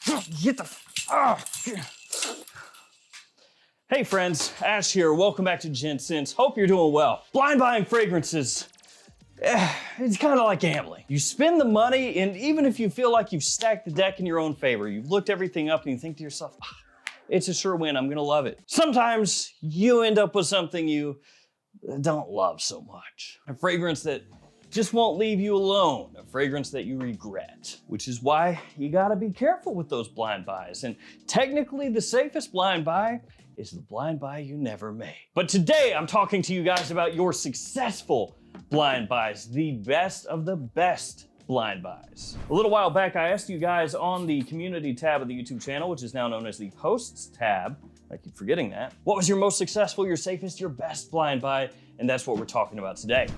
Get the, oh. Hey friends, Ash here. Welcome back to Gents. Hope you're doing well. Blind buying fragrances, it's kind of like gambling. You spend the money, and even if you feel like you've stacked the deck in your own favor, you've looked everything up and you think to yourself, it's a sure win, I'm gonna love it. Sometimes you end up with something you don't love so much. A fragrance that just won't leave you alone, a fragrance that you regret, which is why you gotta be careful with those blind buys. And technically the safest blind buy is the blind buy you never made. But today I'm talking to you guys about your successful blind buys, the best of the best blind buys. A little while back, I asked you guys on the community tab of the YouTube channel, which is now known as the posts tab, I keep forgetting that, what was your most successful, your safest, your best blind buy? And that's what we're talking about today.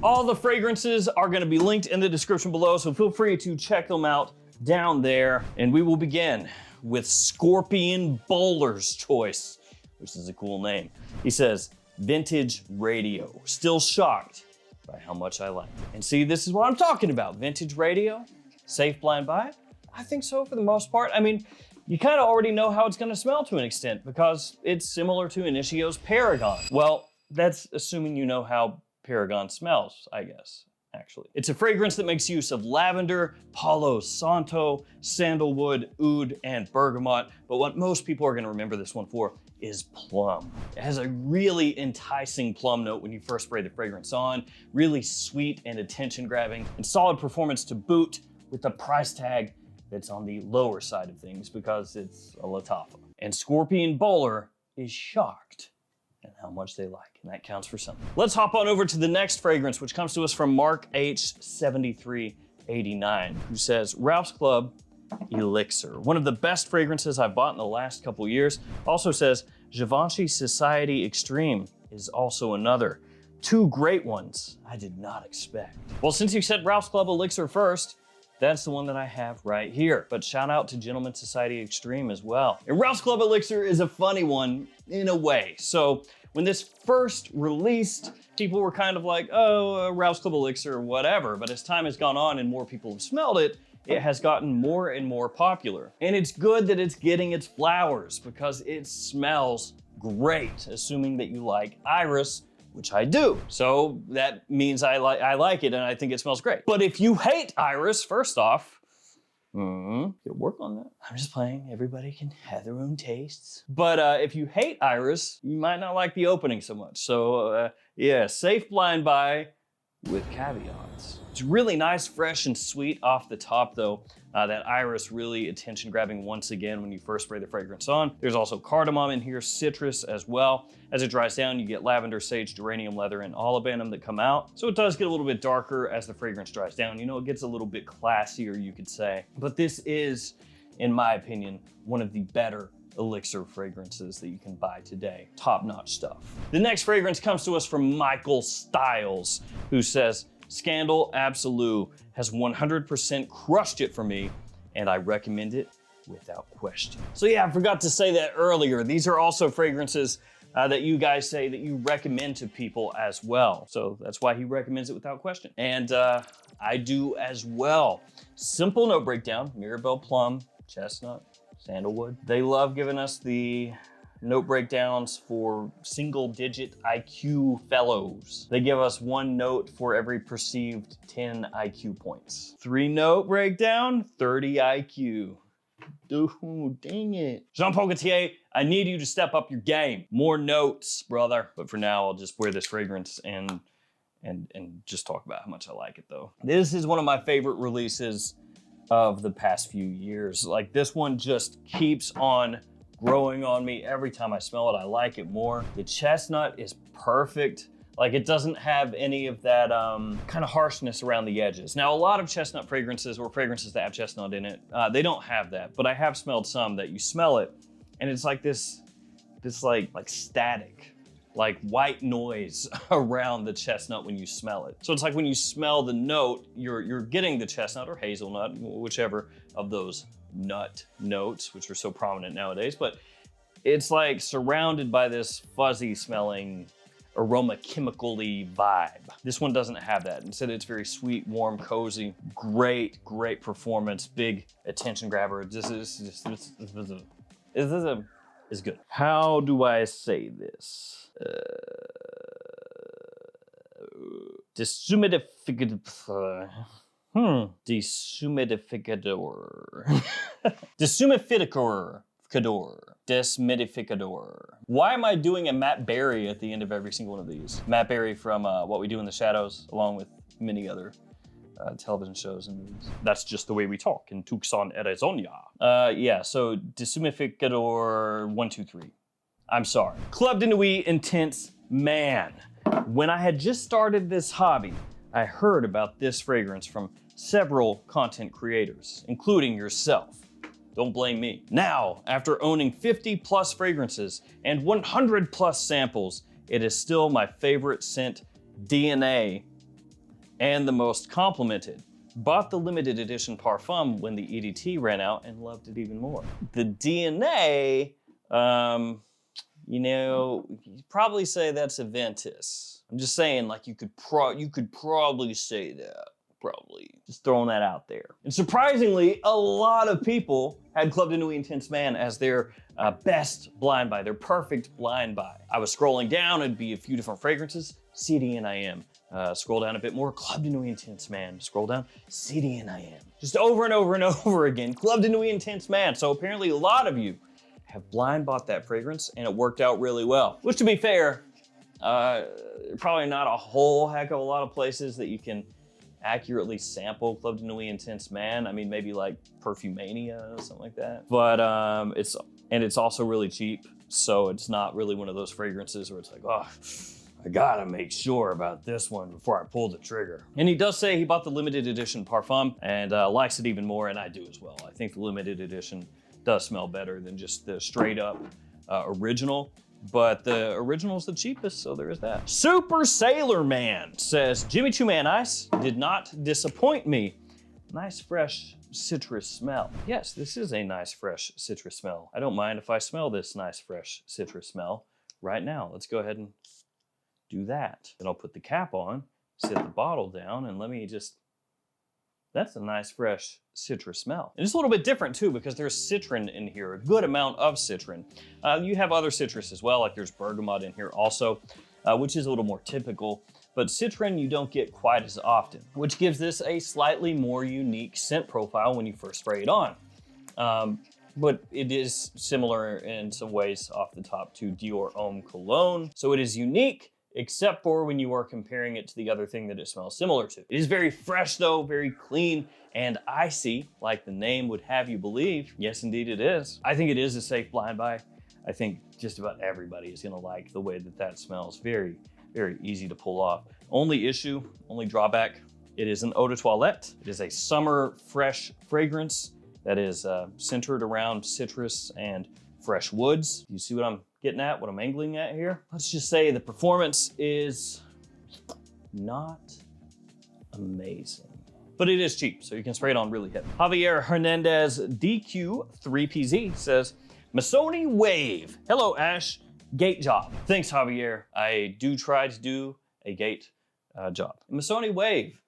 All the fragrances are gonna be linked in the description below, so feel free to check them out down there. And we will begin with Scorpion Bowler's Choice, which is a cool name. He says, vintage radio. Still shocked by how much I like it. And see, this is what I'm talking about. Vintage radio, safe blind buy? I think so for the most part. I mean, you kind of already know how it's gonna smell to an extent because it's similar to Initio's Paragon. Well, that's assuming you know how Paragon smells, I guess, actually. It's a fragrance that makes use of lavender, Palo Santo, sandalwood, oud, and bergamot. But what most people are gonna remember this one for is plum. It has a really enticing plum note when you first spray the fragrance on, really sweet and attention grabbing, and solid performance to boot with a price tag that's on the lower side of things because it's a Lattafa. And Scorpion Bowler is shocked at how much they like, and that counts for something. Let's hop on over to the next fragrance, which comes to us from Mark H7389, who says, Ralph's Club Elixir, one of the best fragrances I've bought in the last couple years. Also says, Givenchy Society Extreme is also another. Two great ones I did not expect. Well, since you said Ralph's Club Elixir first, that's the one that I have right here. But shout out to Gentleman Society Extreme as well. And Ralph's Club Elixir is a funny one in a way. So when this first released, people were kind of like, oh, Ralph's Club Elixir, whatever. But as time has gone on and more people have smelled it, it has gotten more and more popular. And it's good that it's getting its flowers because it smells great, assuming that you like iris, which I do. So that means I like it and I think it smells great. But if you hate iris, first off, you work on that. I'm just playing, everybody can have their own tastes. But if you hate iris, you might not like the opening so much. So yeah, safe blind buy with caveats. It's really nice, fresh, and sweet off the top though. That iris really attention grabbing once again when you first spray the fragrance on. There's also cardamom in here, citrus as well. As it dries down, you get lavender, sage, geranium, leather, and olibanum that come out. So it does get a little bit darker as the fragrance dries down. You know, it gets a little bit classier, you could say. But this is, in my opinion, one of the better Elixir fragrances that you can buy today. Top-notch stuff. The next fragrance comes to us from Michael Stiles, who says, Scandal Absolute has 100% crushed it for me, and I recommend it without question. So yeah, I forgot to say that earlier. These are also fragrances that you guys say that you recommend to people as well. So that's why he recommends it without question. And I do as well. Simple note breakdown, Mirabelle Plum, Chestnut, Sandalwood. They love giving us the note breakdowns for single-digit IQ fellows. They give us one note for every perceived 10 IQ points. 3-note breakdown, 30 IQ. Ooh, dang it. Jean-Paul Gaultier, I need you to step up your game. More notes, brother. But for now, I'll just wear this fragrance and just talk about how much I like it though. This is one of my favorite releases of the past few years. Like this one just keeps on growing on me every time I smell it. I like it more. The chestnut is perfect. Like it doesn't have any of that kind of harshness around the edges. Now, a lot of chestnut fragrances or fragrances that have chestnut in it, they don't have that, but I have smelled some that you smell it and it's like this like static, like white noise around the chestnut when you smell it. So it's like when you smell the note, you're getting the chestnut or hazelnut, whichever of those nut notes, which are so prominent nowadays, but it's like surrounded by this fuzzy smelling aroma chemically vibe. This one doesn't have that. Instead, it's very sweet, warm, cozy, great performance, big attention grabber. This is good. How do I say this? Dehumidificator. Deshumidificator. Why am I doing a Matt Berry at the end of every single one of these? Matt Berry from What We Do in the Shadows, along with many other television shows and movies. That's just the way we talk in Tucson, Arizona. Yeah, so Deshumidificator 1, 2, 3. I'm sorry. Club de Nuit Intense Man. When I had just started this hobby, I heard about this fragrance from several content creators, including yourself. Don't blame me. Now, after owning 50 plus fragrances and 100 plus samples, it is still my favorite scent, DNA, and the most complimented. Bought the limited edition Parfum when the EDT ran out and loved it even more. The DNA, you know, you'd probably say that's Aventus. I'm just saying, like, you could probably say that. Probably. Just throwing that out there. And surprisingly, a lot of people had Club de Nuit Intense Man as their best blind buy, their perfect blind buy. I was scrolling down, it'd be a few different fragrances, CDNIM. Scroll down a bit more, Club de Nuit Intense Man. Scroll down, CDNIM. Just over and over and over again, Club de Nuit Intense Man. So apparently a lot of you have blind bought that fragrance and it worked out really well. Which, to be fair, probably not a whole heck of a lot of places that you can accurately sample Club de Nuit Intense Man. I mean, maybe like Perfumania or something like that. But it's also really cheap. So it's not really one of those fragrances where it's like, oh, I gotta make sure about this one before I pull the trigger. And he does say he bought the limited edition Parfum and likes it even more, and I do as well. I think the limited edition does smell better than just the straight up original. But the original is the cheapest, so there is that. Super Sailor Man says, Jimmy Choo Man Ice did not disappoint me. Nice fresh citrus smell. Yes, this is a nice fresh citrus smell. I don't mind if I smell this nice fresh citrus smell right now. Let's go ahead and do that. Then I'll put the cap on, set the bottle down, and let me just, that's a nice fresh citrus smell. And it's a little bit different too because there's citron in here, a good amount of citron. You have other citrus as well, like there's bergamot in here also, which is a little more typical. But citron you don't get quite as often, which gives this a slightly more unique scent profile when you first spray it on. But it is similar in some ways off the top to Dior Homme Cologne. So it is unique, except for when you are comparing it to the other thing that it smells similar to. It is very fresh though, very clean and icy, like the name would have you believe. Yes, indeed it is. I think it is a safe blind buy. I think just about everybody is gonna like the way that that smells. Very, very easy to pull off. Only issue, only drawback, it is an eau de toilette. It is a summer fresh fragrance that is centered around citrus and fresh woods. You see what I'm getting at, what I'm angling at here? Let's just say the performance is not amazing, but it is cheap, so you can spray it on really heavy. Javier Hernandez DQ3PZ says, Missoni Wave. Hello, Ash. Gate job. Thanks, Javier. I do try to do a gate job. Missoni Wave.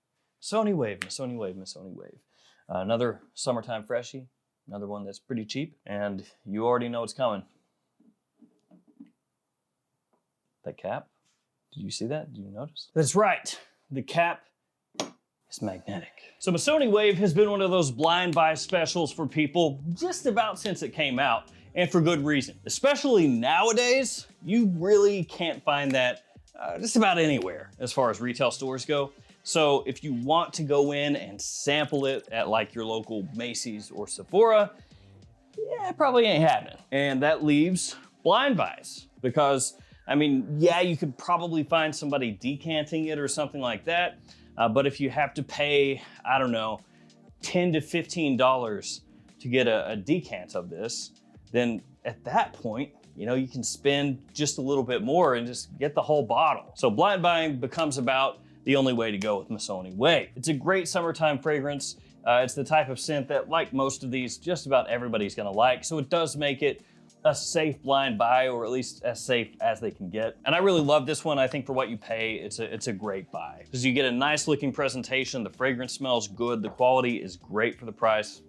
Missoni Wave, Missoni Wave, Missoni Wave. Another summertime freshie, another one that's pretty cheap, and you already know it's coming. That cap, did you see that? Did you notice? That's right, the cap is magnetic. So Missoni Wave has been one of those blind buy specials for people just about since it came out, and for good reason. Especially nowadays, you really can't find that just about anywhere as far as retail stores go. So if you want to go in and sample it at like your local Macy's or Sephora, yeah, it probably ain't happening. And that leaves blind buys because, I mean, yeah, you could probably find somebody decanting it or something like that. But if you have to pay, I don't know, $10 to $15 to get a decant of this, then at that point, you know, you can spend just a little bit more and just get the whole bottle. So blind buying becomes about the only way to go with Missoni Wave. It's a great summertime fragrance. It's the type of scent that, like most of these, just about everybody's gonna like. So it does make it a safe blind buy, or at least as safe as they can get. And I really love this one. I think for what you pay, it's a great buy. Because you get a nice looking presentation, the fragrance smells good, the quality is great for the price.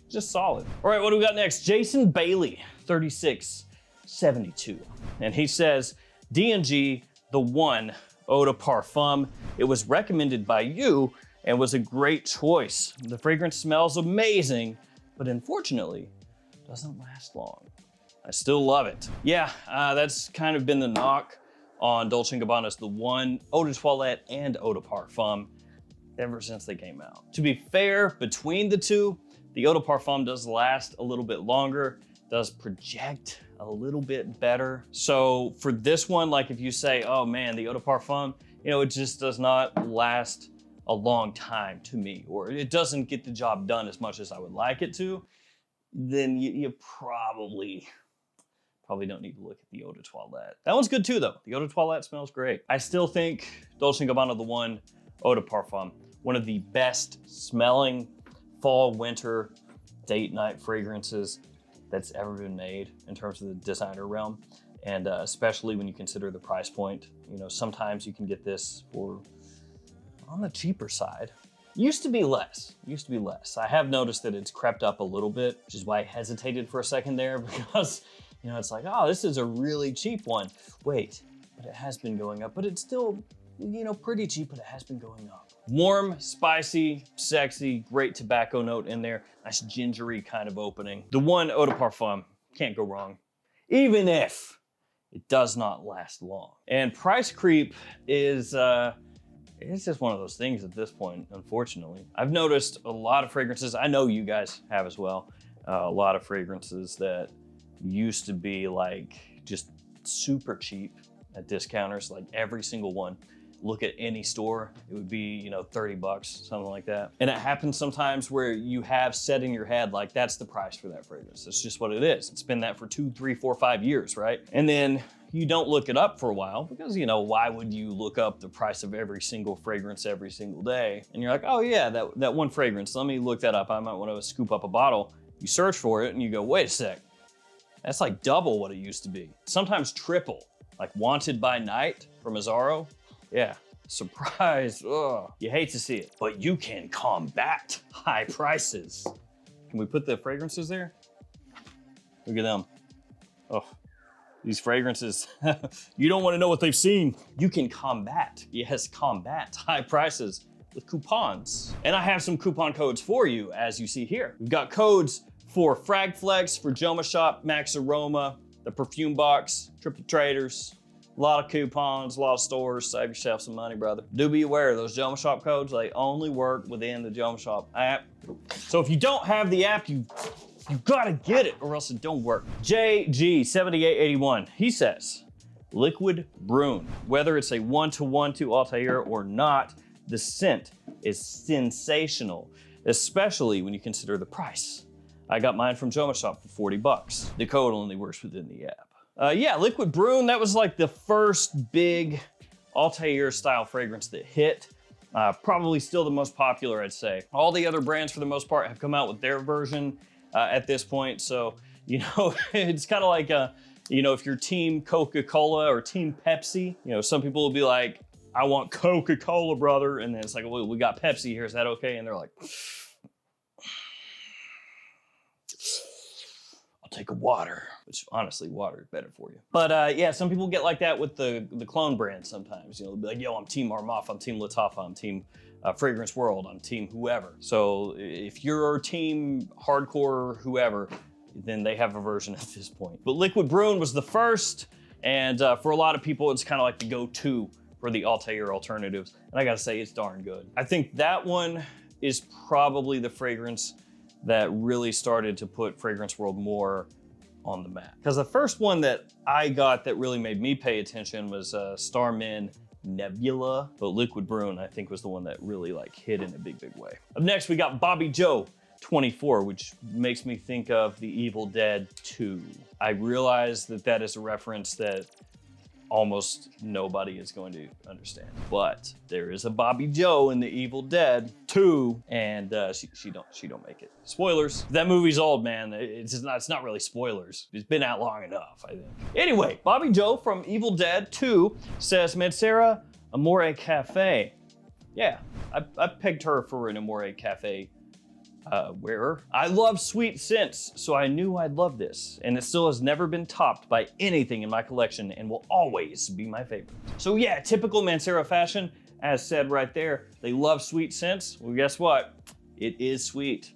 Just solid. All right, what do we got next? Jason Bailey, 3672. And he says, D&G, the one eau de parfum. It was recommended by you and was a great choice. The fragrance smells amazing, but unfortunately, doesn't last long. I still love it. Yeah, that's kind of been the knock on Dolce & Gabbana's The One, Eau de Toilette, and Eau de Parfum ever since they came out. To be fair, between the two, the Eau de Parfum does last a little bit longer, does project a little bit better. So for this one, like if you say, oh man, the Eau de Parfum, you know, it just does not last a long time to me, or it doesn't get the job done as much as I would like it to, then you probably don't need to look at the Eau de Toilette. That one's good too though. The Eau de Toilette smells great. I still think Dolce & Gabbana The One Eau de Parfum, one of the best smelling fall, winter, date night fragrances that's ever been made in terms of the designer realm. And especially when you consider the price point. You know, sometimes you can get this for on the cheaper side. Used to be less. I have noticed that it's crept up a little bit, which is why I hesitated for a second there, because, you know, it's like, oh, this is a really cheap one. Wait, but it has been going up, but it's still, you know, pretty cheap, but it has been going up. Warm, spicy, sexy, great tobacco note in there. Nice gingery kind of opening. The One Eau de Parfum, can't go wrong. Even if it does not last long. And price creep is, it's just one of those things at this point, unfortunately. I've noticed a lot of fragrances, I know you guys have as well, a lot of fragrances that used to be like just super cheap at discounters, like every single one. Look at any store, it would be, you know, 30 bucks, something like that. And it happens sometimes where you have set in your head, like that's the price for that fragrance. It's just what it is. It's been that for 2, 3, 4, 5 years, right? And then you don't look it up for a while because, you know, why would you look up the price of every single fragrance every single day? And you're like, oh yeah, that one fragrance, let me look that up. I might want to scoop up a bottle. You search for it and you go, wait a sec, that's like double what it used to be. Sometimes triple, like Wanted by Night from Azzaro. Yeah, surprise, ugh. You hate to see it, but you can combat high prices. Can we put the fragrances there? Look at them. Oh, these fragrances, you don't want to know what they've seen. You can combat high prices with coupons. And I have some coupon codes for you, as you see here. We've got codes for Fragflex, for JOMASHOP, Max Aroma, the Perfume Box, Triple Traders. A lot of coupons, a lot of stores. Save yourself some money, brother. Do be aware, those JOMASHOP codes, they only work within the JOMASHOP app. So if you don't have the app, you gotta get it or else it don't work. JG7881, he says, Liquid Brune. Whether it's a 1-to-1 to Altair or not, the scent is sensational, especially when you consider the price. I got mine from JOMASHOP for 40 bucks. The code only works within the app. Yeah, Liquid Brune, that was like the first big Altair style fragrance that hit. Probably still the most popular, I'd say. All the other brands for the most part have come out with their version at this point. So, you know, it's kind of like, you know, if you're team Coca-Cola or team Pepsi, you know, some people will be like, I want Coca-Cola, brother. And then it's like, well, we got Pepsi here, is that okay? And they're like, I'll take a water, which honestly, water is better for you. But yeah, some people get like that with the clone brand sometimes. You know, they'll be like, yo, I'm team Armaf, I'm team Lattafa, I'm team Fragrance World, I'm team whoever. So if you're team hardcore whoever, then they have a version at this point. But Liquid Brune was the first, and for a lot of people, it's kind of like the go-to for the Altair alternatives. And I gotta say, it's darn good. I think that one is probably the fragrance that really started to put Fragrance World more on the map. Because the first one that I got that really made me pay attention was Starman Nebula, but Liquid Brune I think was the one that really like hit in a big way. Up next, we got Bobby Joe 24, which makes me think of The Evil Dead 2. I realize that that is a reference that almost nobody is going to understand, but there is a Bobby Joe in The Evil Dead 2, and she don't make it. Spoilers. That movie's old, man. It's not really spoilers. It's been out long enough, I think. Anyway, Bobby Joe from Evil Dead 2 says, Mancera Amore Cafe. Yeah, I pegged her for an Amore Cafe wearer. I love sweet scents, so I knew I'd love this, and it still has never been topped by anything in my collection and will always be my favorite. So yeah, typical Mancera fashion, as said right there, they love sweet scents. Well, guess what? It is sweet.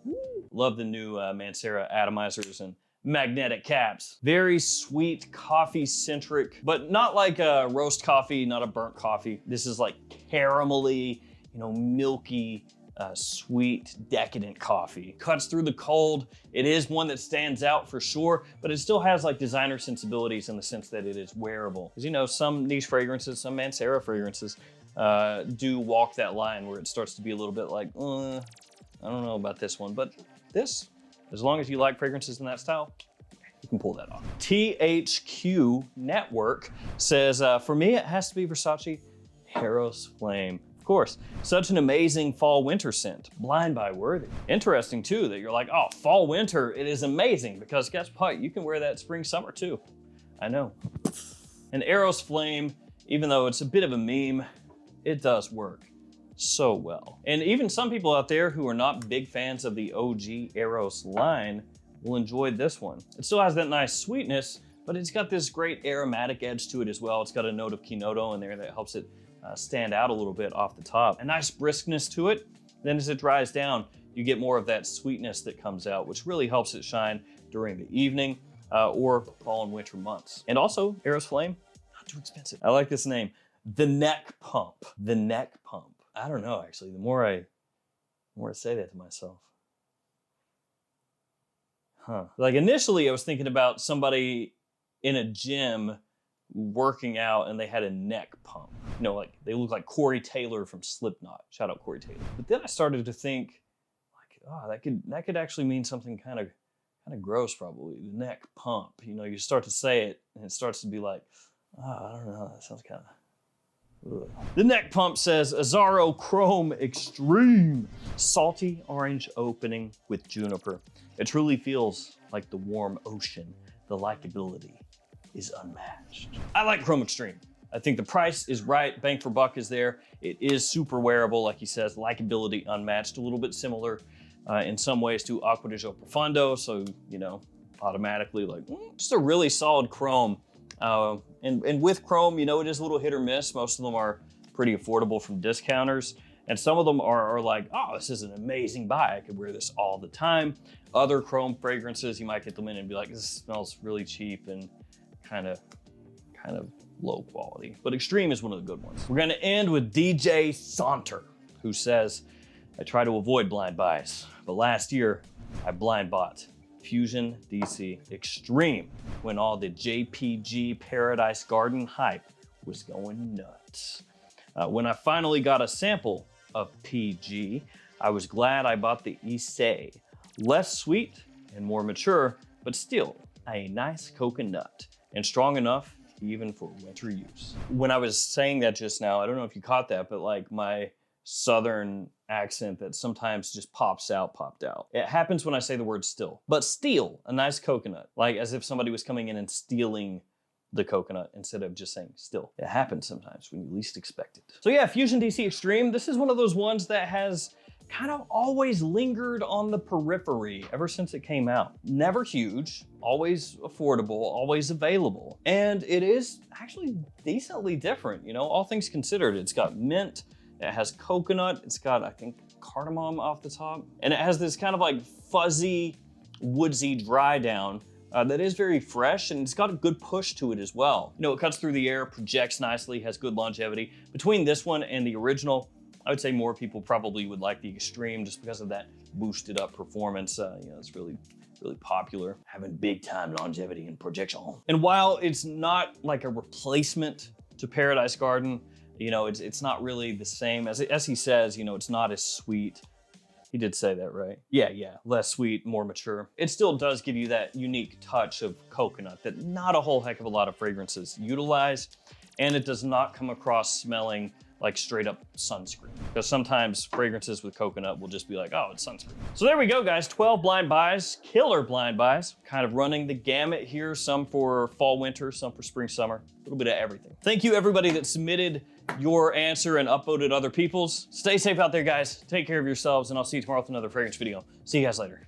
Woo. Love the new Mancera atomizers and magnetic caps. Very sweet, coffee-centric, but not like a roast coffee, not a burnt coffee. This is like caramelly, milky, sweet, decadent coffee. Cuts through the cold. It is one that stands out for sure, but it still has like designer sensibilities in the sense that it is wearable. Because some niche fragrances, some Mancera fragrances, do walk that line where it starts to be a little bit like, I don't know about this one, but this, as long as you like fragrances in that style, you can pull that off. THQ Network says, for me, it has to be Versace Eros Flame. Of course, such an amazing fall winter scent, blind buy worthy. Interesting too that you're like, oh, fall winter, it is amazing, because guess what? You can wear that spring summer too. I know. And Eros Flame, even though it's a bit of a meme, it does work so well. And even some people out there who are not big fans of the OG Eros line will enjoy this one. It still has that nice sweetness, but it's got this great aromatic edge to it as well. It's got a note of Kinoto in there that helps it stand out a little bit off the top. A nice briskness to it. Then as it dries down, you get more of that sweetness that comes out, which really helps it shine during the evening or fall and winter months. And also, Eros Flame, not too expensive. I like this name, The Neck Pump. The Neck Pump. I don't know, actually. The more I say that to myself. Like initially, I was thinking about somebody in a gym working out and they had a neck pump. Like they look like Corey Taylor from Slipknot. Shout out Corey Taylor. But then I started to think, like, oh, that could actually mean something kind of gross, probably. The neck pump. You start to say it and it starts to be like, I don't know. That sounds kind of. Ugh. The Neck Pump says Azzaro Chrome Extreme. Salty orange opening with juniper. It truly feels like the warm ocean. The likability is unmatched. I like Chrome Extreme. I think the price is right. Bang for buck is there. It is super wearable, like he says. Likability unmatched. A little bit similar in some ways to Acqua di Gio Profondo. So, automatically like, just a really solid chrome. And with chrome, it is a little hit or miss. Most of them are pretty affordable from discounters. And some of them are like, oh, this is an amazing buy. I could wear this all the time. Other chrome fragrances, you might get them in and be like, this smells really cheap and kind of low quality. But Extreme is one of the good ones. We're gonna end with DJ Saunter, who says, I try to avoid blind buys, but last year I blind bought Fusion DC Extreme when all the JPG Paradise Garden hype was going nuts. When I finally got a sample of PG, I was glad I bought the Issei. Less sweet and more mature, but still a nice coconut and strong enough even for winter use. When I was saying that just now, I don't know if you caught that, but like my Southern accent that sometimes just popped out. It happens when I say the word still. But steal, a nice coconut, like as if somebody was coming in and stealing the coconut instead of just saying still. It happens sometimes when you least expect it. So yeah, Fusion DC Extreme, this is one of those ones that has kind of always lingered on the periphery ever since it came out. Never huge, always affordable, always available. And it is actually decently different, all things considered. It's got mint, it has coconut, it's got, I think, cardamom off the top. And it has this kind of like fuzzy, woodsy dry down that is very fresh, and it's got a good push to it as well. It cuts through the air, projects nicely, has good longevity. Between this one and the original, I would say more people probably would like the Extreme just because of that boosted up performance. It's really popular, having big time longevity and projection. And while it's not like a replacement to Paradise Garden, it's not really the same. As he says, it's not as sweet. He did say that, right? Yeah, less sweet, more mature. It still does give you that unique touch of coconut that not a whole heck of a lot of fragrances utilize, and it does not come across smelling like straight up sunscreen. Because sometimes fragrances with coconut will just be like, oh, it's sunscreen. So there we go, guys. 12 blind buys, killer blind buys. Kind of running the gamut here. Some for fall, winter, some for spring, summer. A little bit of everything. Thank you everybody that submitted your answer and upvoted other people's. Stay safe out there, guys. Take care of yourselves, and I'll see you tomorrow with another fragrance video. See you guys later.